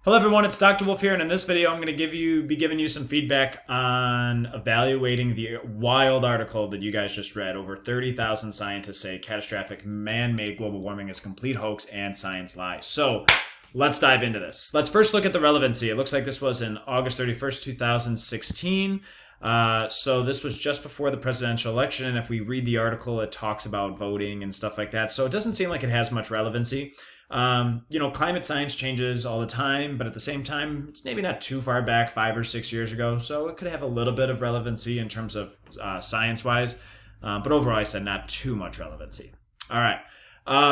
Hello everyone, it's Dr. Wolf here, and in this video I'm going to be giving you some feedback on evaluating the wild article that you guys just read. Over 30,000 scientists say catastrophic man-made global warming is a complete hoax and science lie. So let's dive into this. Let's first look at the relevancy. It looks like this was in August 31st, 2016. So this was just before the presidential election, and if we read the article, it talks about voting and stuff like that. So it doesn't seem like it has much relevancy. Climate science changes all the time, but at the same time, it's maybe not too far back, 5 or 6 years ago. So it could have a little bit of relevancy in terms of science-wise, but overall, I said not too much relevancy. All right,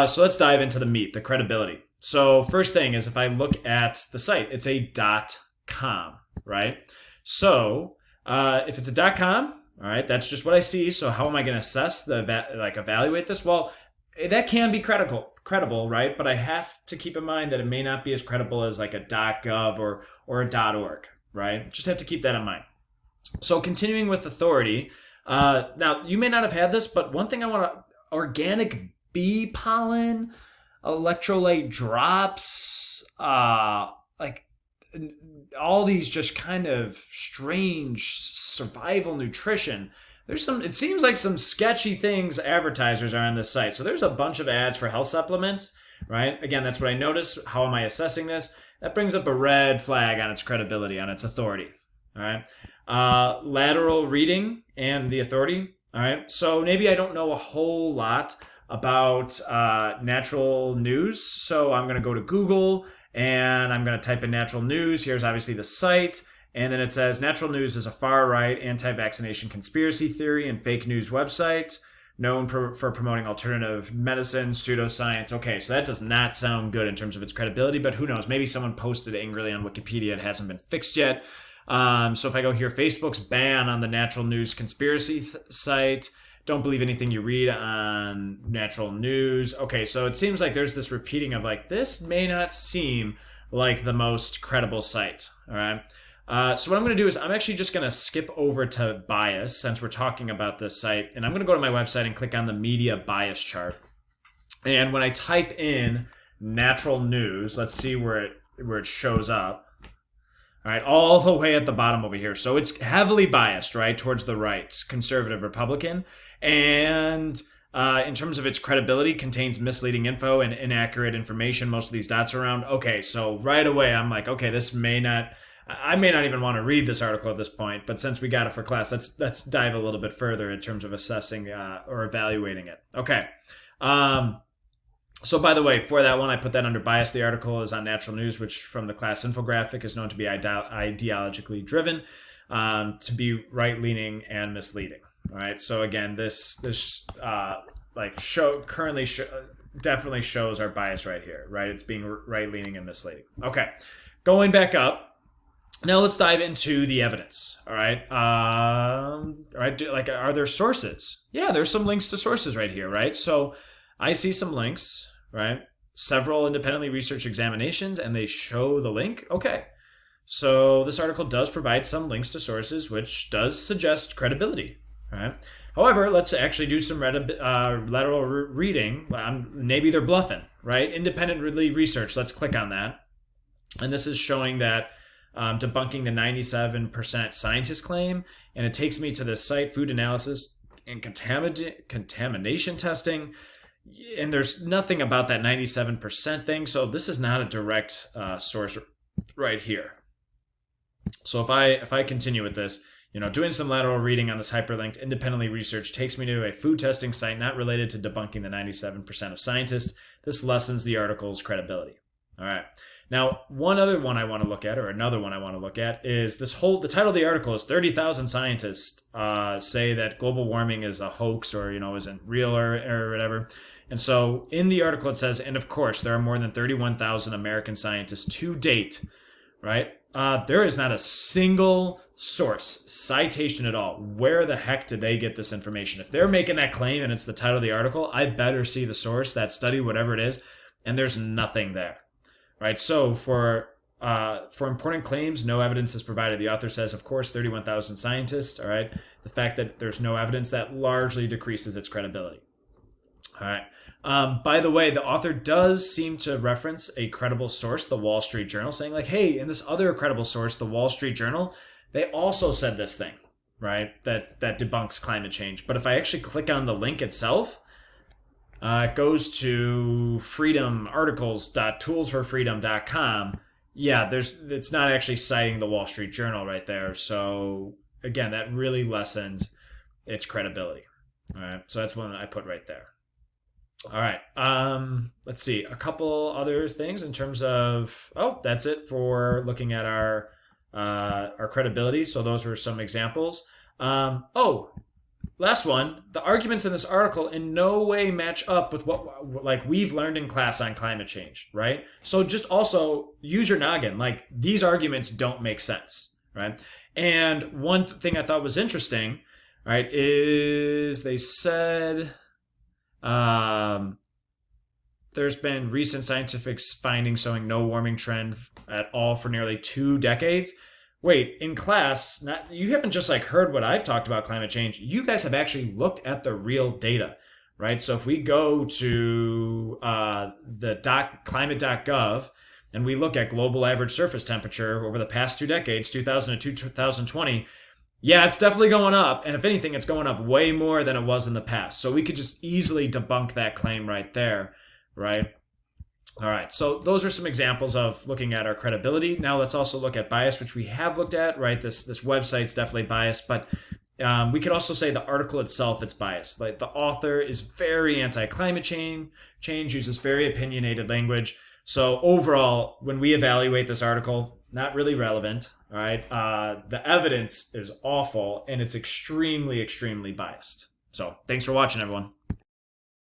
so let's dive into the meat, the credibility. So first thing is if I look at the site, it's a .com, right? So if it's a .com, all right, that's just what I see. So how am I going to assess evaluate this? Well, that can be credible, right? But I have to keep in mind that it may not be as credible as like a .gov or a .org, right? Just have to keep that in mind. So continuing with authority, now you may not have had this, but one thing I want to, organic bee pollen, electrolyte drops, like all these just kind of strange survival nutrition. It seems like some sketchy things advertisers are on this site. So there's a bunch of ads for health supplements, right? Again, that's what I noticed. How am I assessing this? That brings up a red flag on its credibility, on its authority, all right? Lateral reading and the authority, all right? So maybe I don't know a whole lot about natural news. So I'm going to go to Google and I'm going to type in natural news. Here's obviously the site. And then it says natural news is a far-right anti-vaccination conspiracy theory and fake news website known for promoting alternative medicine, pseudoscience. Okay, so that does not sound good in terms of its credibility, but who knows? Maybe someone posted angrily on Wikipedia. It hasn't been fixed yet. So if I go here, Facebook's ban on the natural news conspiracy site. Don't believe anything you read on natural news. Okay, so it seems like there's this repeating of like, this may not seem like the most credible site, all right? So what I'm going to do is I'm actually just going to skip over to bias since we're talking about this site. And I'm going to go to my website and click on the media bias chart. And when I type in natural news, let's see where it shows up. All right, all the way at the bottom over here. So it's heavily biased, right, towards the right, conservative Republican. And in terms of its credibility, contains misleading info and inaccurate information. Most of these dots are around. Okay, so right away I'm like, okay, I may not even want to read this article at this point, but since we got it for class, let's dive a little bit further in terms of assessing or evaluating it. Okay. So by the way, for that one, I put that under bias. The article is on Natural News, which from the class infographic is known to be ideologically driven, to be right-leaning and misleading. All right. So again, this definitely shows our bias right here, right? It's being right-leaning and misleading. Okay. Going back up. Now let's dive into the evidence. All right. Are there sources? Yeah, there's some links to sources right here, right? So I see some links, right? Several independently researched examinations, and they show the link. Okay. So this article does provide some links to sources, which does suggest credibility. All right. However, let's actually do some lateral reading. Maybe they're bluffing, right? Independently researched. Let's click on that. And this is showing that debunking the 97% scientist claim, and it takes me to the site food analysis and contamination testing, and there's nothing about that 97% thing, so this is not a direct source right here. So if I continue with this, doing some lateral reading on this hyperlinked independently researched takes me to a food testing site not related to debunking the 97% of scientists. This lessens the article's credibility. All right. Now, another one I want to look at is the title of the article is 30,000 scientists say that global warming is a hoax or, isn't real or whatever. And so in the article it says, and of course, there are more than 31,000 American scientists to date, right? There is not a single source, citation at all. Where the heck did they get this information? If they're making that claim and it's the title of the article, I better see the source, that study, whatever it is, and there's nothing there. Right, so for important claims, no evidence is provided. The author says, of course, 31,000 scientists. All right, the fact that there's no evidence, that largely decreases its credibility. All right. By the way, the author does seem to reference a credible source, the Wall Street Journal, saying like, hey, in this other credible source, the Wall Street Journal, they also said this thing, right? That debunks climate change. But if I actually click on the link itself, it goes to freedomarticles.toolsforfreedom.com. Yeah, it's not actually citing the Wall Street Journal right there. So again, that really lessens its credibility. All right. So that's one that I put right there. All right. Let's see. A couple other things in terms of. Oh, that's it for looking at our credibility. So those were some examples. Last one. The arguments in this article in no way match up with what like we've learned in class on climate change, right? So just also use your noggin. Like these arguments don't make sense, right? And one thing I thought was interesting, right, is they said. There's been recent scientific findings showing no warming trend at all for nearly 2 decades. Wait, in class, you haven't just like heard what I've talked about climate change. You guys have actually looked at the real data, right? So if we go to the climate.gov and we look at global average surface temperature over the past 2 decades, 2000 to 2020, yeah, it's definitely going up. And if anything, it's going up way more than it was in the past. So we could just easily debunk that claim right there, right? All right. So those are some examples of looking at our credibility. Now let's also look at bias, which we have looked at, right? This website's definitely biased, but we could also say the article itself, it's biased. Like the author is very anti-climate change, uses very opinionated language. So overall, when we evaluate this article, not really relevant. All right. The evidence is awful and it's extremely, extremely biased. So thanks for watching, everyone.